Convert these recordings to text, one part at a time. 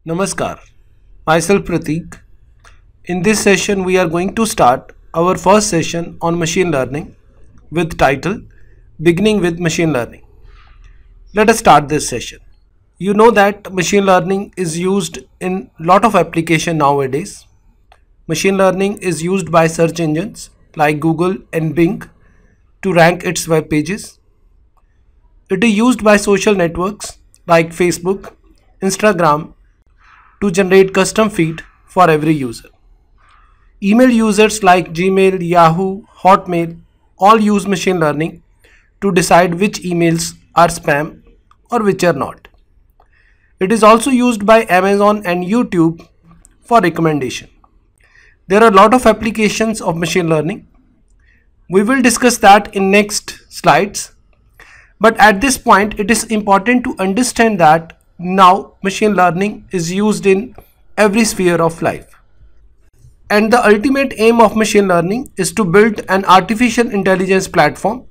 Namaskar, myself Pratik. In this session we are going to start our first session on machine learning with title Beginning with Machine Learning. Let us start this session. You know that machine learning is used in lot of application nowadays. Machine learning is used by search engines like Google and Bing to rank its web pages. It is used by social networks like Facebook, Instagram to generate custom feed for every user. Email users like Gmail, Yahoo, Hotmail all use machine learning to decide which emails are spam or which are not. It is also used by Amazon and YouTube for recommendation. There are a lot of applications of machine learning. We will discuss that in next slides. But at this point, it is important to understand that now machine learning is used in every sphere of life. And the ultimate aim of machine learning is to build an artificial intelligence platform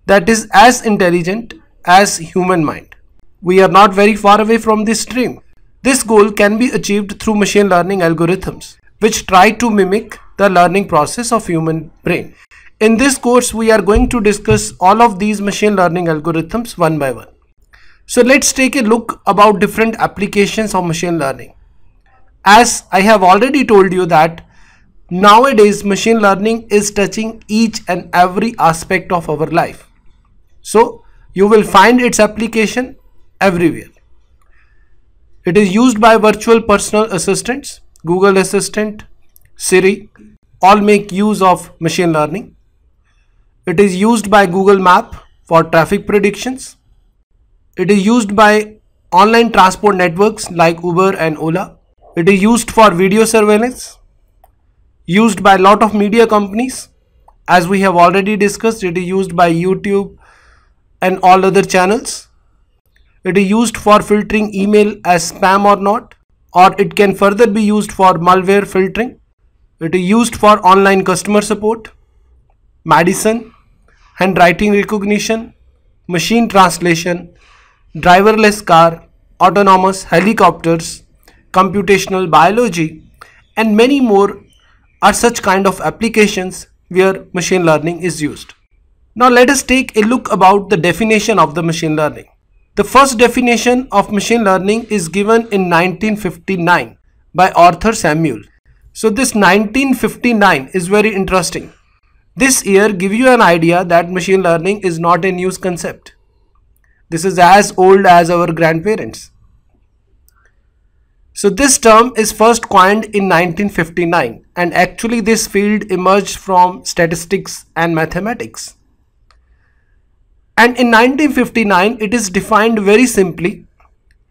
that is as intelligent as human mind. We are not very far away from this dream. This goal can be achieved through machine learning algorithms, which try to mimic the learning process of human brain. In this course, we are going to discuss all of these machine learning algorithms one by one. So let's take a look about different applications of machine learning. As I have already told you that nowadays machine learning is touching each and every aspect of our life. So you will find its application everywhere. It is used by virtual personal assistants, Google Assistant, Siri, all make use of machine learning. It is used by Google Map for traffic predictions. It is used by online transport networks like Uber and Ola. It is used for video surveillance. Used by a lot of media companies. As we have already discussed, it is used by YouTube and all other channels. It is used for filtering email as spam or not, or it can further be used for malware filtering. It is used for online customer support, medicine, handwriting recognition, machine translation, driverless car, autonomous helicopters, computational biology, and many more are such kind of applications where machine learning is used. Now let us take a look about the definition of the machine learning. The first definition of machine learning is given in 1959 by Arthur Samuel. So this 1959 is very interesting. This year gives you an idea that machine learning is not a new concept. This is as old as our grandparents. So this term is first coined in 1959 and actually this field emerged from statistics and mathematics. And in 1959 it is defined very simply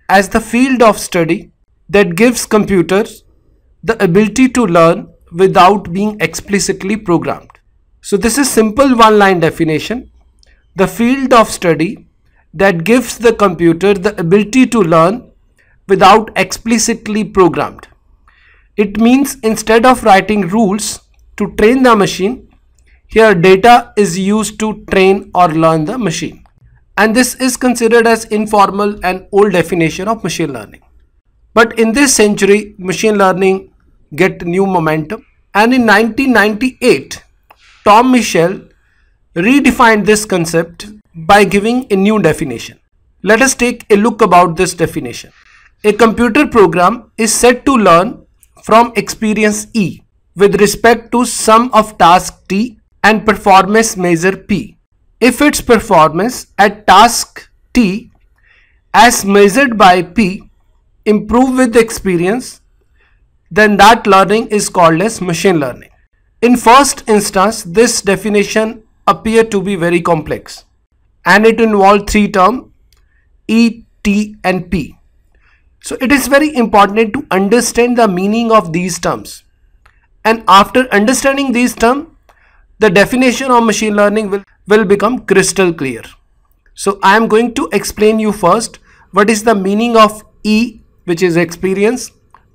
as the field of study that gives computers the ability to learn without being explicitly programmed. So this is simple one-line definition. The field of study that gives the computer the ability to learn without explicitly programmed. It means instead of writing rules to train the machine, here data is used to train or learn the machine. And this is considered as informal and old definition of machine learning. But in this century, machine learning get new momentum. And in 1998, Tom Michel redefined this concept by giving a new definition. Let us take a look about this definition. A computer program is said to learn from experience E with respect to sum of task T and performance measure P. If its performance at task T as measured by P improve with experience, then that learning is called as machine learning. In first instance, this definition appeared to be very complex and it involved three terms E, T and P. So it is very important to understand the meaning of these terms. And after understanding these terms, the definition of machine learning will become crystal clear. So I am going to explain you first what is the meaning of E, which is experience,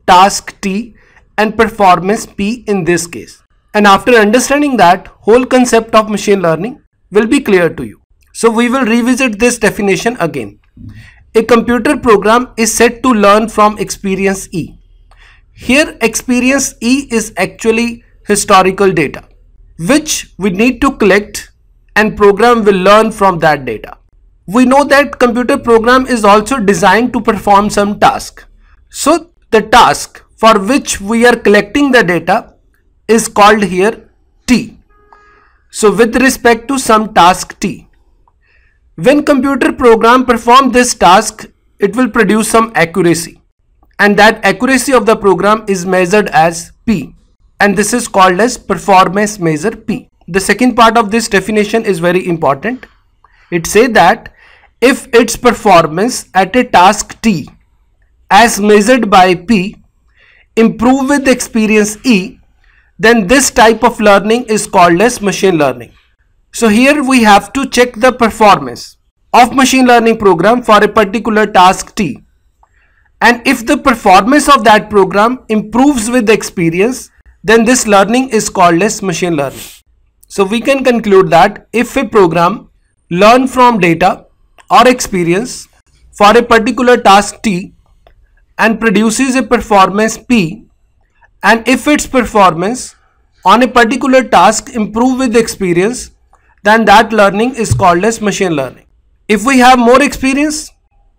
task T and performance P in this case. And after understanding that, whole concept of machine learning will be clear to you. So we will revisit this definition again. a computer program is said to learn from experience E. Here experience E is actually historical data, which we need to collect, and program will learn from that data. We know that computer program is also designed to perform some task. So the task for which we are collecting the data is called here T. So with respect to some task T, when computer program perform this task, it will produce some accuracy, and that accuracy of the program is measured as P, and this is called as performance measure P. The second part of this definition is very important. It says that if its performance at a task T as measured by P improve with experience E, then this type of learning is called as machine learning. So here we have to check the performance of machine learning program for a particular task T, and if the performance of that program improves with experience, then this learning is called as machine learning. So we can conclude that if a program learn from data or experience for a particular task T and produces a performance P, and if its performance on a particular task improve with experience, then that learning is called as machine learning. If we have more experience,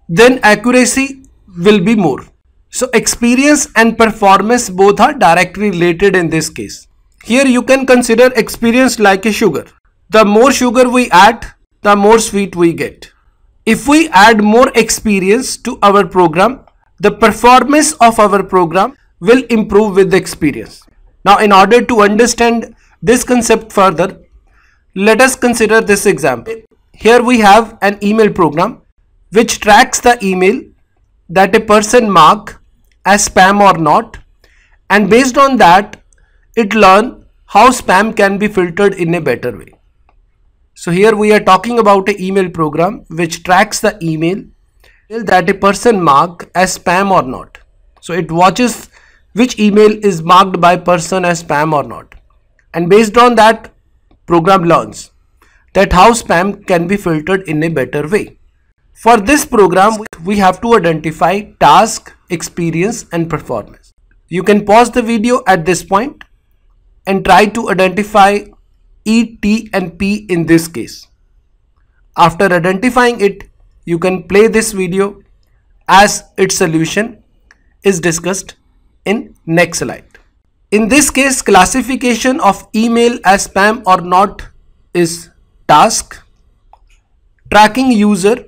then accuracy will be more. So experience and performance both are directly related in this case. Here you can consider experience like a sugar. The more sugar we add, the more sweet we get. If we add more experience to our program, the performance of our program will improve with the experience. Now in order to understand this concept further, let us consider this example. Here we have an email program which tracks the email that a person mark as spam or not, and based on that it learn how spam can be filtered in a better way. So here we are talking about an email program which tracks the email that a person mark as spam or not. So it watches which email is marked by person as spam or not, and based on that program learns that how spam can be filtered in a better way. For this program we have to identify task, experience and performance. You can pause the video at this point and try to identify E, T and P in this case. After identifying it, you can play this video as its solution is discussed in next slide. In this case, classification of email as spam or not is task, tracking user,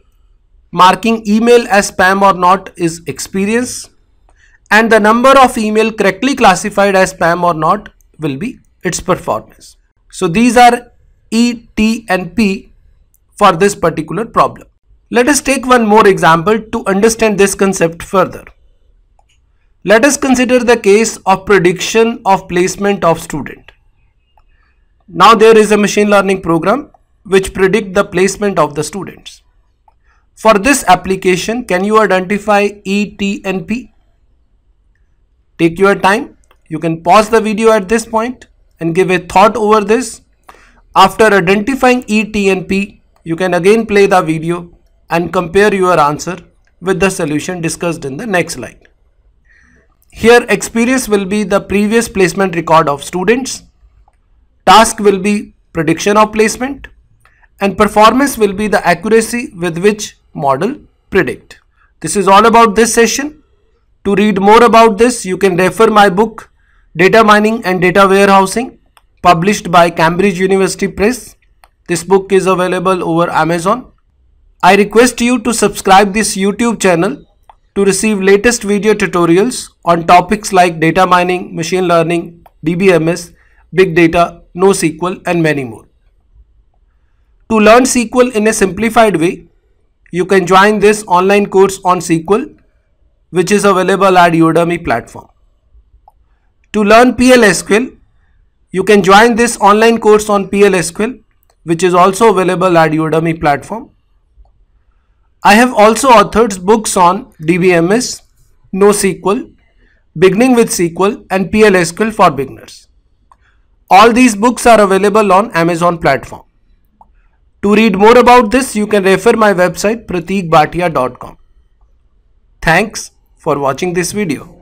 marking email as spam or not is experience, and the number of email correctly classified as spam or not will be its performance. So these are E, T and P for this particular problem. Let us take one more example to understand this concept further. Let us consider the case of prediction of placement of student. Now there is a machine learning program which predict the placement of the students. For this application, can you identify E, T and P? Take your time. You can pause the video at this point and give a thought over this. After identifying E, T and P, you can again play the video and compare your answer with the solution discussed in the next slide. Here experience will be the previous placement record of students, task will be prediction of placement, and performance will be the accuracy with which model predict. This is all about this session. To read more about this, you can refer my book Data Mining and Data Warehousing, published by Cambridge University Press. This book is available over Amazon. I request you to subscribe this YouTube channel to receive latest video tutorials on topics like data mining, machine learning, DBMS, big data, NoSQL and many more. To learn SQL in a simplified way, you can join this online course on SQL, which is available at Udemy platform. To learn PLSQL, you can join this online course on PLSQL, which is also available at Udemy platform. I have also authored books on DBMS, NoSQL, Beginning with SQL and PLSQL for beginners. All these books are available on Amazon platform. To read more about this, you can refer my website prateekbhatia.com. Thanks for watching this video.